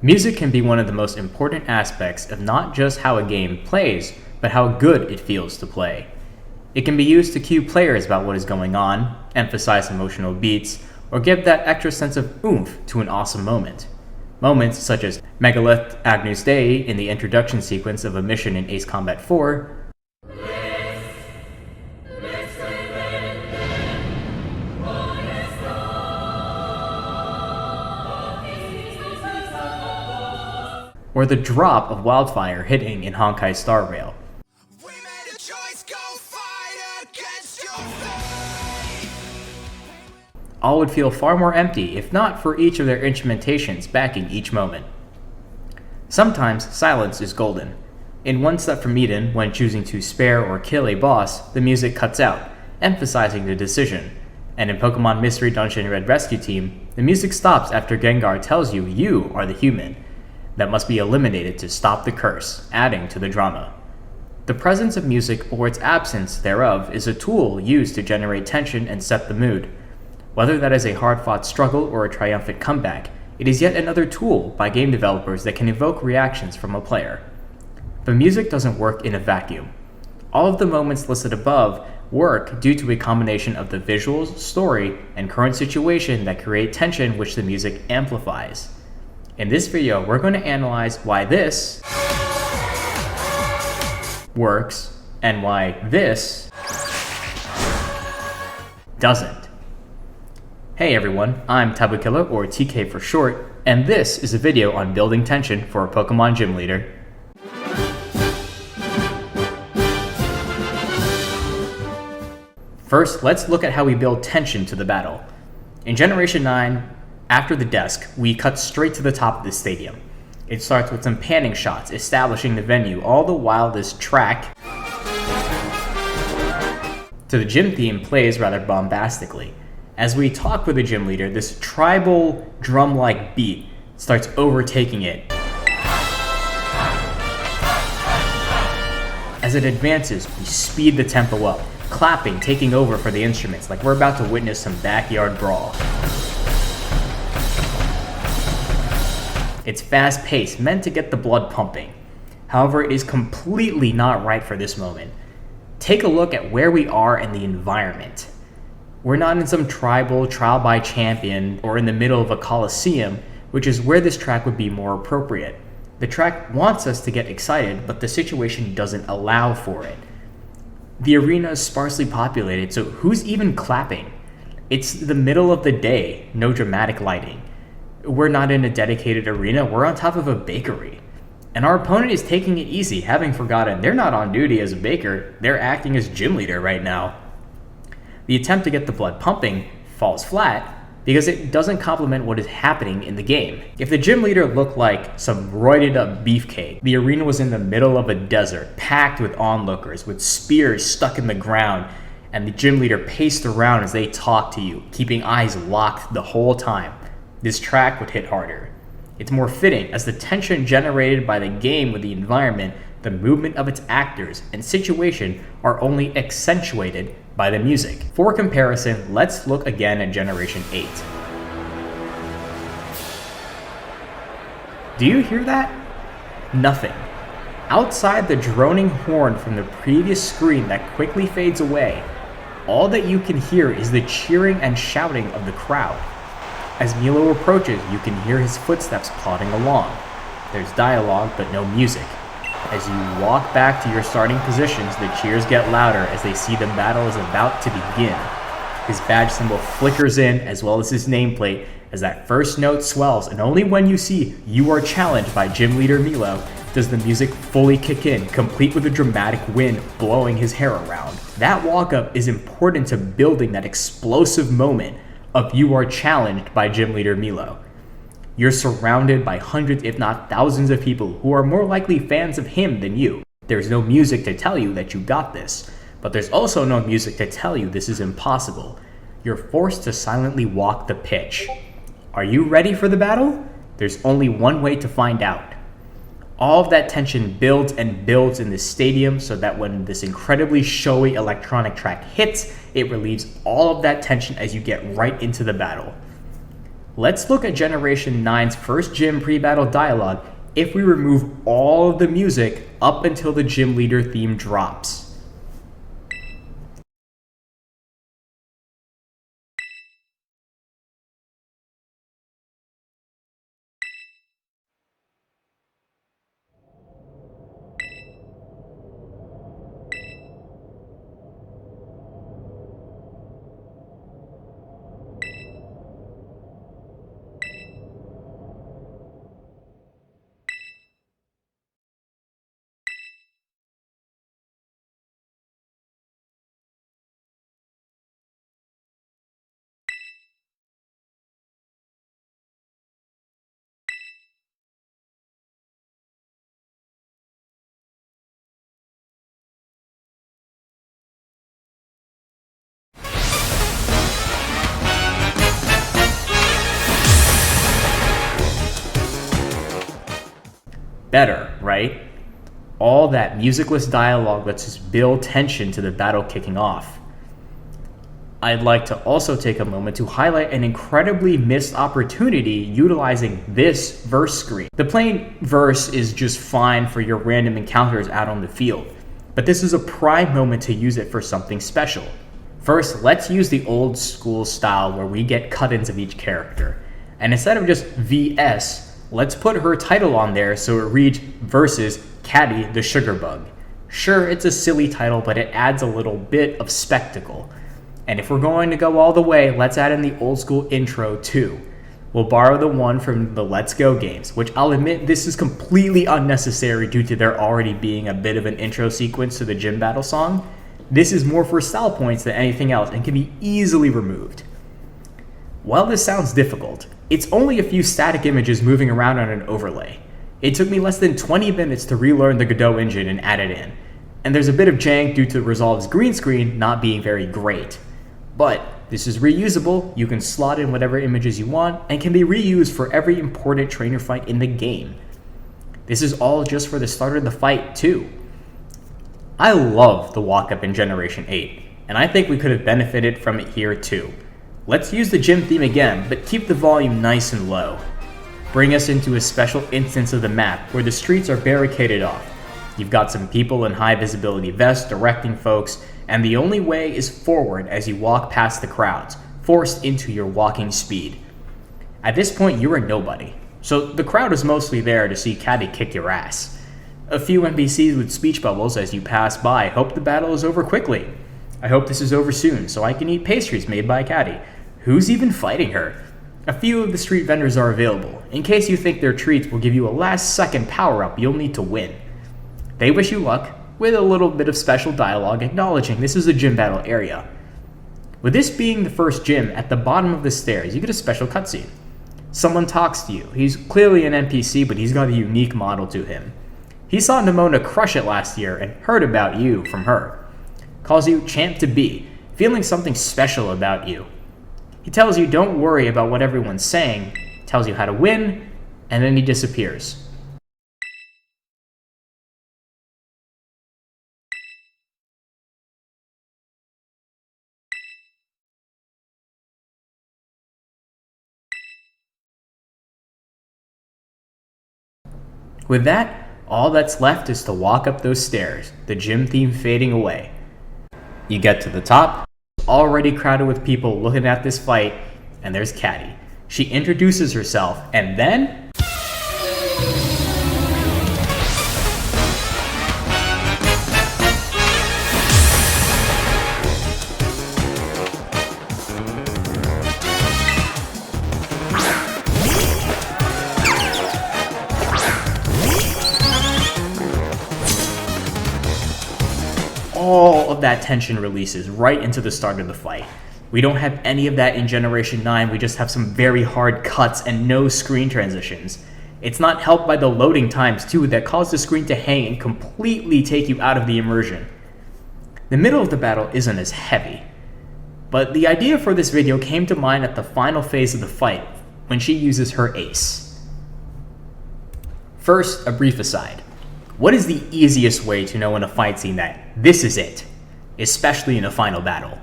Music can be one of the most important aspects of not just how a game plays, but how good it feels to play. It can be used to cue players about what is going on, emphasize emotional beats, or give that extra sense of oomph to an awesome moment. Moments such as Megalith Agnus Dei in the introduction sequence of a mission in Ace Combat 4, or the drop of Wildfire hitting in Honkai Star Rail. All would feel far more empty if not for each of their instrumentations backing each moment. Sometimes silence is golden. In One Step from Eden, when choosing to spare or kill a boss, the music cuts out, emphasizing the decision. And in Pokemon Mystery Dungeon Red Rescue Team, the music stops after Gengar tells you you are the human that must be eliminated to stop the curse, adding to the drama. The presence of music or its absence thereof is a tool used to generate tension and set the mood. Whether that is a hard-fought struggle or a triumphant comeback, it is yet another tool by game developers that can evoke reactions from a player. But music doesn't work in a vacuum. All of the moments listed above work due to a combination of the visuals, story, and current situation that create tension which the music amplifies. In this video, we're going to analyze why this works and why this doesn't. Hey everyone, I'm Tabuukilla, or TK for short, and this is a video on building tension for a Pokemon gym leader. First, let's look at how we build tension to the battle. In Generation 9, after the desk, we cut straight to the top of the stadium. It starts with some panning shots, establishing the venue, all the while this track to the gym theme plays rather bombastically. As we talk with the gym leader, this tribal drum-like beat starts overtaking it. As it advances, we speed the tempo up, clapping, taking over for the instruments, like we're about to witness some backyard brawl. It's fast-paced, meant to get the blood pumping. However, it is completely not right for this moment. Take a look at where we are in the environment. We're not in some tribal trial by champion or in the middle of a coliseum, which is where this track would be more appropriate. The track wants us to get excited, but the situation doesn't allow for it. The arena is sparsely populated, so who's even clapping? It's the middle of the day, no dramatic lighting. We're not in a dedicated arena, we're on top of a bakery. And our opponent is taking it easy, having forgotten they're not on duty as a baker, they're acting as gym leader right now. The attempt to get the blood pumping falls flat because it doesn't complement what is happening in the game. If the gym leader looked like some roided up beefcake, the arena was in the middle of a desert, packed with onlookers, with spears stuck in the ground, and the gym leader paced around as they talked to you, keeping eyes locked the whole time, this track would hit harder. It's more fitting as the tension generated by the game with the environment, the movement of its actors, and situation are only accentuated by the music. For comparison, let's look again at Generation 8. Do you hear that? Nothing. Outside the droning horn from the previous screen that quickly fades away, all that you can hear is the cheering and shouting of the crowd. As Milo approaches, you can hear his footsteps plodding along. There's dialogue, but no music. As you walk back to your starting positions, the cheers get louder as they see the battle is about to begin. His badge symbol flickers in, as well as his nameplate, as that first note swells, and only when you see "You are challenged" by Gym Leader Milo does the music fully kick in, complete with a dramatic wind blowing his hair around. That walk-up is important to building that explosive moment of "You are challenged" by Gym Leader Milo. You're surrounded by hundreds if not thousands of people who are more likely fans of him than you. There's no music to tell you that you got this, but there's also no music to tell you this is impossible. You're forced to silently walk the pitch. Are you ready for the battle? There's only one way to find out. All of that tension builds and builds in the stadium so that when this incredibly showy electronic track hits, it relieves all of that tension as you get right into the battle. Let's look at Generation 9's first gym pre-battle dialogue if we remove all of the music up until the gym leader theme drops. Better, right? All that musicless dialogue lets us build tension to the battle kicking off. I'd like to also take a moment to highlight an incredibly missed opportunity utilizing this verse screen. The plain verse is just fine for your random encounters out on the field, but this is a prime moment to use it for something special. First, let's use the old school style where we get cut-ins of each character. And instead of just VS, let's put her title on there so it reads versus Caddy the Sugar Bug. Sure, it's a silly title, but it adds a little bit of spectacle. And if we're going to go all the way, let's add in the old school intro too. We'll borrow the one from the Let's Go games, which I'll admit this is completely unnecessary due to there already being a bit of an intro sequence to the gym battle song. This is more for style points than anything else and can be easily removed. While this sounds difficult, it's only a few static images moving around on an overlay. It took me less than 20 minutes to relearn the Godot engine and add it in. And there's a bit of jank due to Resolve's green screen not being very great. But this is reusable, you can slot in whatever images you want, and can be reused for every important trainer fight in the game. This is all just for the start of the fight too. I love the walk-up in Generation 8, and I think we could have benefited from it here too. Let's use the gym theme again, but keep the volume nice and low. Bring us into a special instance of the map where the streets are barricaded off. You've got some people in high visibility vests directing folks, and the only way is forward as you walk past the crowds, forced into your walking speed. At this point, you're a nobody, so the crowd is mostly there to see Caddy kick your ass. A few NPCs with speech bubbles as you pass by hope the battle is over quickly. I hope this is over soon so I can eat pastries made by Caddy. Who's even fighting her? A few of the street vendors are available, in case you think their treats will give you a last second power up you'll need to win. They wish you luck, with a little bit of special dialogue acknowledging this is a gym battle area. With this being the first gym, at the bottom of the stairs you get a special cutscene. Someone talks to you. He's clearly an NPC, but he's got a unique model to him. He saw Nimona crush it last year and heard about you from her. Calls you Champ to Be, feeling something special about you. He tells you don't worry about what everyone's saying, tells you how to win, and then he disappears. With that, all that's left is to walk up those stairs, the gym theme fading away. You get to the top, already crowded with people looking at this fight, and there's Caddy. She introduces herself, and then... all of that tension releases right into the start of the fight. We don't have any of that in Generation 9, we just have some very hard cuts and no screen transitions. It's not helped by the loading times too that cause the screen to hang and completely take you out of the immersion. The middle of the battle isn't as heavy, but the idea for this video came to mind at the final phase of the fight when she uses her ace. First, a brief aside. What is the easiest way to know in a fight scene that this is it, especially in a final battle?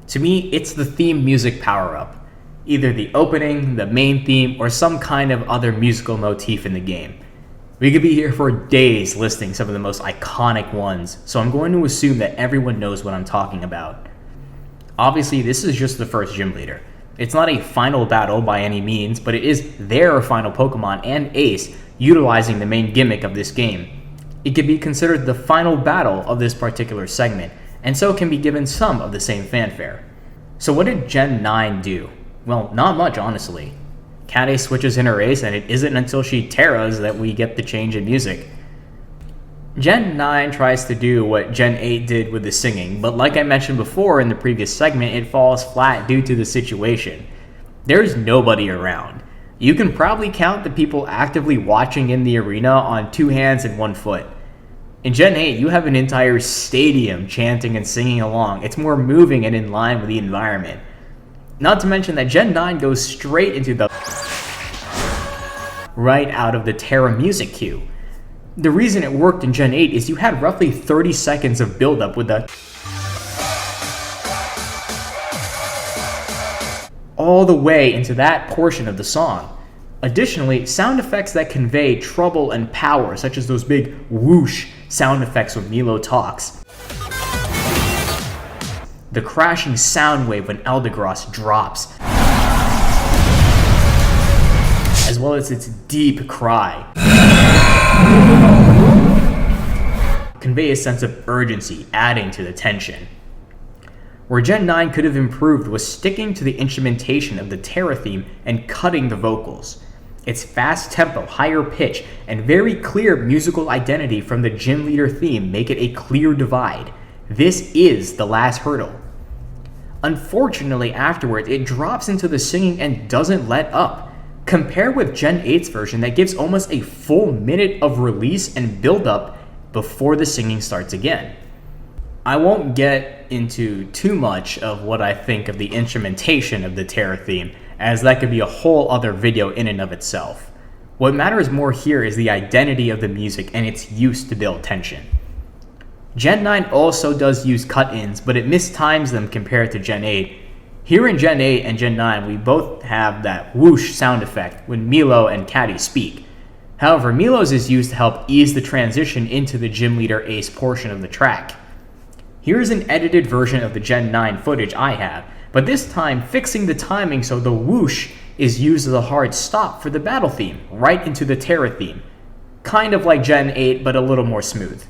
To me, it's the theme music power-up. either the opening, the main theme, or some kind of other musical motif in the game. We could be here for days listing some of the most iconic ones, so I'm going to assume that everyone knows what I'm talking about. Obviously, this is just the first gym leader. It's not a final battle by any means, but it is their final Pokemon and Ace utilizing the main gimmick of this game. It could be considered the final battle of this particular segment, and so can be given some of the same fanfare. So what did Gen 9 do? Well, not much, honestly. Cat Ace switches in her Ace, and it isn't until she Terras that we get the change in music. Gen 9 tries to do what Gen 8 did with the singing, but like I mentioned before in the previous segment, it falls flat due to the situation. There's nobody around. You can probably count the people actively watching in the arena on 2 hands and 1 foot. In Gen 8, you have an entire stadium chanting and singing along. It's more moving and in line with the environment. Not to mention that Gen 9 goes straight into the right out of the Terra music cue. The reason it worked in Gen 8 is you had roughly 30 seconds of buildup with the all the way into that portion of the song. Additionally, sound effects that convey trouble and power, such as those big whoosh sound effects when Milo talks, the crashing sound wave when Eldegoss drops, as well as its deep cry, convey a sense of urgency, adding to the tension. Where Gen 9 could have improved was sticking to the instrumentation of the Terra theme and cutting the vocals. Its fast tempo, higher pitch, and very clear musical identity from the gym leader theme make it a clear divide. This is the last hurdle. Unfortunately, afterwards, it drops into the singing and doesn't let up. Compare with Gen 8's version that gives almost a full minute of release and build-up before the singing starts again. I won't get into too much of what I think of the instrumentation of the Terra theme, as that could be a whole other video in and of itself. What matters more here is the identity of the music and its use to build tension. Gen 9 also does use cut-ins, but it mistimes them compared to Gen 8. Here in Gen 8 and Gen 9, we both have that whoosh sound effect when Milo and Catty speak. However, Milo's is used to help ease the transition into the Gym Leader Ace portion of the track. Here's an edited version of the Gen 9 footage I have, but this time fixing the timing so the whoosh is used as a hard stop for the battle theme, right into the Terra theme. Kind of like Gen 8, but a little more smooth.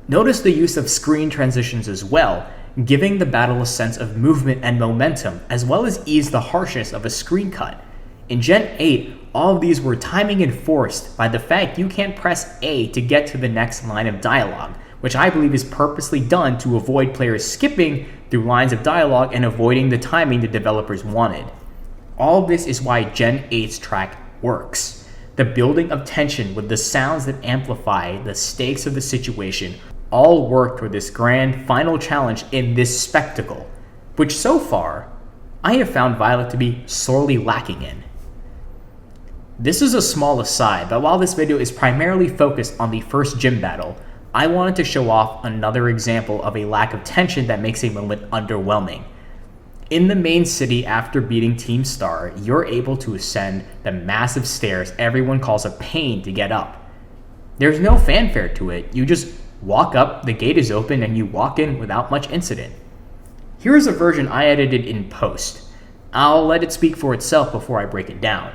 Notice the use of screen transitions as well, giving the battle a sense of movement and momentum, as well as ease the harshness of a screen cut. In Gen 8, all of these were timing enforced by the fact you can't press A to get to the next line of dialogue, which I believe is purposely done to avoid players skipping through lines of dialogue and avoiding the timing the developers wanted. All of this is why Gen 8's track works. The building of tension with the sounds that amplify the stakes of the situation all work toward this grand final challenge in this spectacle, which so far, I have found Violet to be sorely lacking in. This is a small aside, but while this video is primarily focused on the first gym battle, I wanted to show off another example of a lack of tension that makes a moment underwhelming. In the main city after beating Team Star, you're able to ascend the massive stairs everyone calls a pain to get up. There's no fanfare to it, you just walk up, the gate is open, and you walk in without much incident. Here's a version I edited in post. I'll let it speak for itself before I break it down.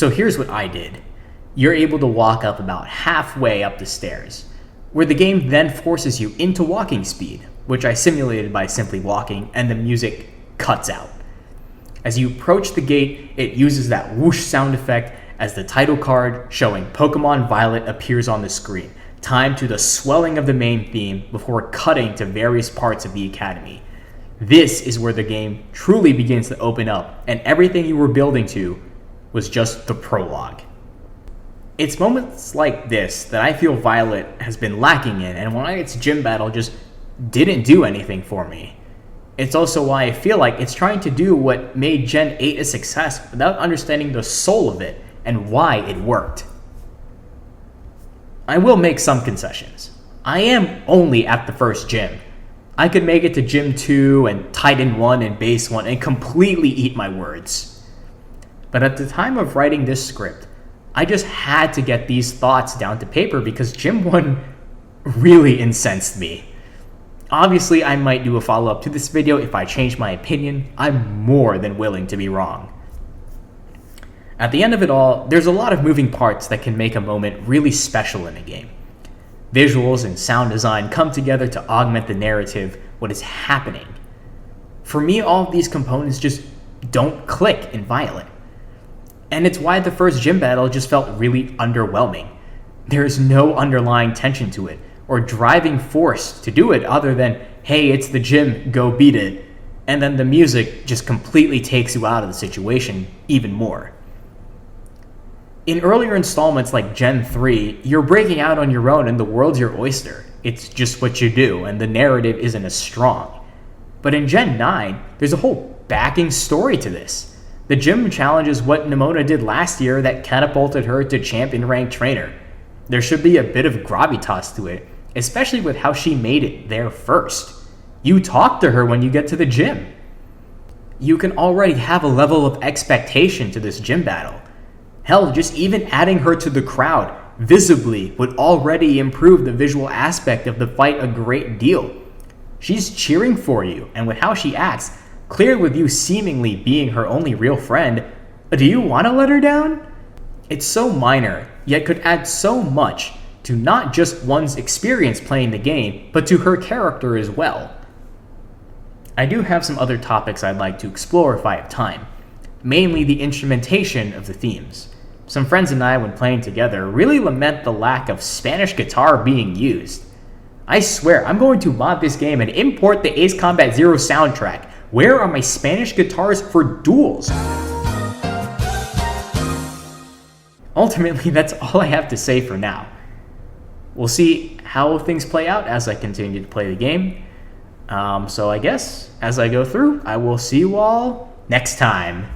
So here's what I did. You're able to walk up about halfway up the stairs, where the game then forces you into walking speed, which I simulated by simply walking, and the music cuts out. As you approach the gate, it uses that whoosh sound effect as the title card showing Pokemon Violet appears on the screen, timed to the swelling of the main theme before cutting to various parts of the academy. This is where the game truly begins to open up, and everything you were building to was just the prologue. It's moments like this that I feel Violet has been lacking in, and why its gym battle just didn't do anything for me. It's also why I feel like it's trying to do what made Gen 8 a success without understanding the soul of it and why it worked. I will make some concessions. I am only at the first gym. I could make it to Gym 2 and Titan 1 and Base 1 and completely eat my words. But at the time of writing this script, I just had to get these thoughts down to paper because Gym 1 really incensed me. Obviously, I might do a follow-up to this video if I change my opinion. I'm more than willing to be wrong. At the end of it all, there's a lot of moving parts that can make a moment really special in a game. Visuals and sound design come together to augment the narrative, what is happening. For me, all of these components just don't click in Violet. And it's why the first gym battle just felt really underwhelming. There is no underlying tension to it, or driving force to do it other than, hey, it's the gym, go beat it. And then the music just completely takes you out of the situation even more. In earlier installments like Gen 3, you're breaking out on your own and the world's your oyster. It's just what you do, and the narrative isn't as strong. But in Gen 9, there's a whole backing story to this. The gym challenges what Nimona did last year that catapulted her to champion ranked trainer. There should be a bit of gravitas to it, especially with how she made it there first. You talk to her when you get to the gym. You can already have a level of expectation to this gym battle. Hell, just even adding her to the crowd visibly would already improve the visual aspect of the fight a great deal. She's cheering for you, and with how she acts, clear with you seemingly being her only real friend, do you want to let her down? It's so minor, yet could add so much to not just one's experience playing the game, but to her character as well. I do have some other topics I'd like to explore if I have time, mainly the instrumentation of the themes. Some friends and I, when playing together, really lament the lack of Spanish guitar being used. I swear, I'm going to mod this game and import the Ace Combat Zero soundtrack. Where are my Spanish guitars for duels? Ultimately, that's all I have to say for now. We'll see how things play out as I continue to play the game. So I guess, as I go through, I will see you all next time.